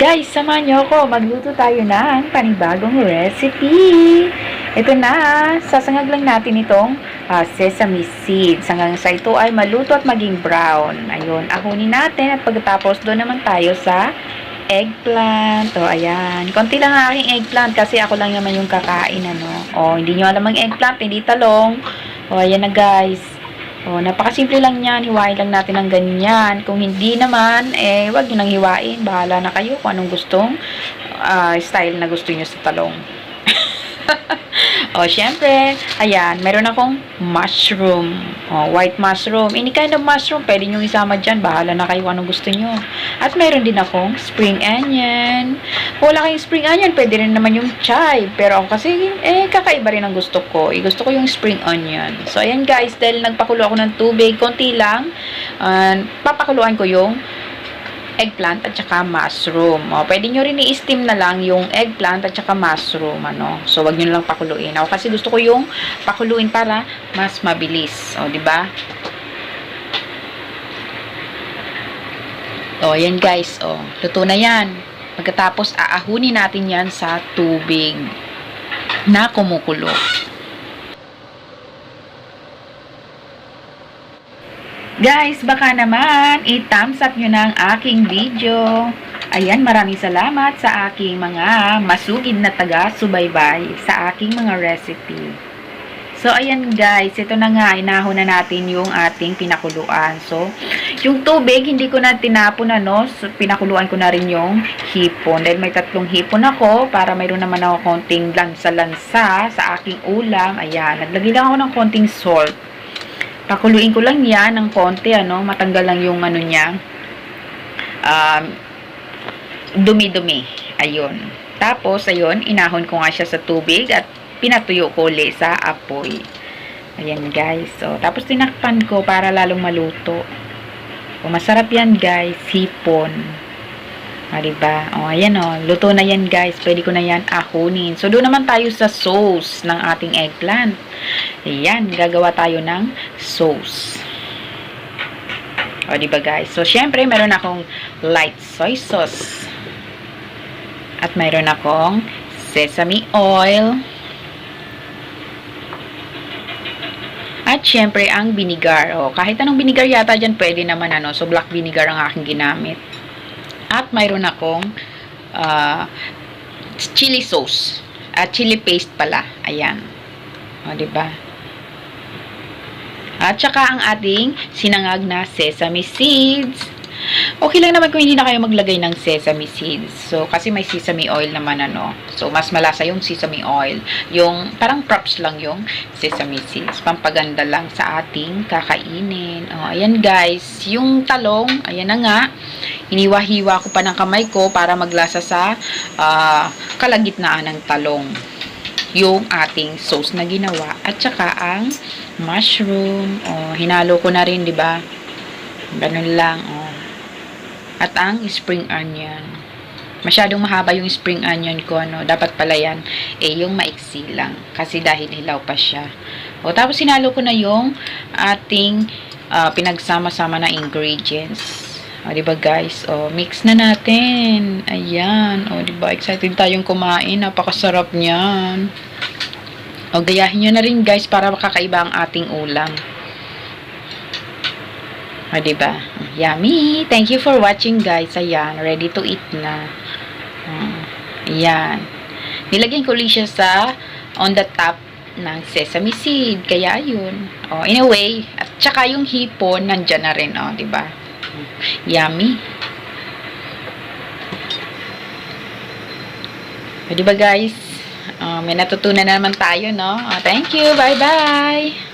Guys, samahan niyo ako. Magluto tayo ng panibagong recipe. Ito na. Sasangag lang natin itong sesame seeds. Hanggang sa ito ay maluto at maging brown. Ayun, ahunin natin at pagkatapos doon naman tayo sa eggplant. O, ayan. Konti lang ang aking eggplant kasi ako lang naman yung kakain, ano. O, hindi nyo alam ang eggplant, hindi talong. O, ayan na guys. Oh, napakasimple lang yan. Hiwain lang natin ng ganyan. Kung hindi naman, wag nyo nang hiwain. Bahala na kayo kung anong gustong style na gusto nyo sa talong. Oh, syempre, ayan, meron akong mushroom. Oh, white mushroom. Any kind of mushroom, pwede nyo isama dyan. Bahala na kayo kung anong gusto nyo. At meron din akong spring onion. Kung wala kayong spring onion, pwede rin naman yung chive. Pero ako kasi, kakaiba rin ang gusto ko. Gusto ko yung spring onion. So, ayan guys, dahil nagpakulo ako ng tubig, konti lang, papakuluan ko yung eggplant at saka mushroom. O, pwede nyo rin i-steam na lang yung eggplant at saka mushroom, ano. So, wag nyo lang pakuluin. Ako kasi gusto ko yung pakuluin para mas mabilis. O, diba? O, yan guys. O, luto na yan. Pagkatapos, aahunin natin yan sa tubig na kumukulo. Guys, baka naman i-thumbs up nyo na ang aking video. Ayan, maraming salamat sa aking mga masugid na taga-subaybay sa aking mga recipe. So, ayan guys, ito na nga, inahon na natin yung ating pinakuluan. So, yung tubig, hindi ko na tinapon, ano, so, pinakuluan ko na rin yung hipon. Dahil may 3 hipon ako, para mayroon naman ako konting lansa-lansa sa aking ulam. Ayan, naglagay lang ako ng konting salt. Pakuluin ko lang yan ng konti, ano, matanggal lang yung ano niya, dumi-dumi. Ayun. Tapos, ayun, inahon ko nga siya sa tubig at pinatuyo ko ulit sa apoy. Ayan, guys. So, tapos tinakpan ko para lalong maluto. O, masarap yan, guys. Hipon. O, diba? O, ayan o. Luto na yan, guys. Pwede ko na yan ahunin. So, doon naman tayo sa sauce ng ating eggplant. Ayan, gagawa tayo ng sauce. O, diba guys? So, syempre, meron akong light soy sauce. At meron akong sesame oil. At syempre, ang vinegar. O, kahit anong vinegar yata dyan, pwede naman, ano. So, black vinegar ang aking ginamit. At mayroon akong chili sauce. At chili paste pala. Ayan. O, diba? At saka ang ating sinangag na sesame seeds. Okay lang naman kung hindi na kayo maglagay ng sesame seeds. So, kasi may sesame oil naman, ano. So, mas malasa yung sesame oil. Yung, parang props lang yung sesame seeds. Pampaganda lang sa ating kakainin. O, ayan guys. Yung talong, ayan na nga. Hiniwa-hiwa ko pa ng kamay ko para maglasa sa kalagitnaan ng talong. Yung ating sauce na ginawa. At saka ang mushroom. O, hinalo ko na rin, di ba? Ganun lang, o. At ang spring onion. Masyadong mahaba yung spring onion ko, no? Dapat pala yan, yung maiksi lang. Kasi dahil hilaw pa siya. O, tapos hinalo ko na yung ating pinagsama-sama na ingredients. O, diba guys? O, mix na natin. Ayan. O, diba? Excited tayong kumain. Napakasarap niyan. O, gayahin nyo na rin guys para makakaiba ang ating ulam. O, diba? Yummy! Thank you for watching guys. Ayan. Ready to eat na. Ayan. Nilagyan ko ulit siya sa on the top ng sesame seed. Kaya yun. O, anyway. At saka yung hipon nandyan na rin. O, diba? Yummy. O, diba guys? May natutunan na naman tayo, no? Thank you. Bye-bye.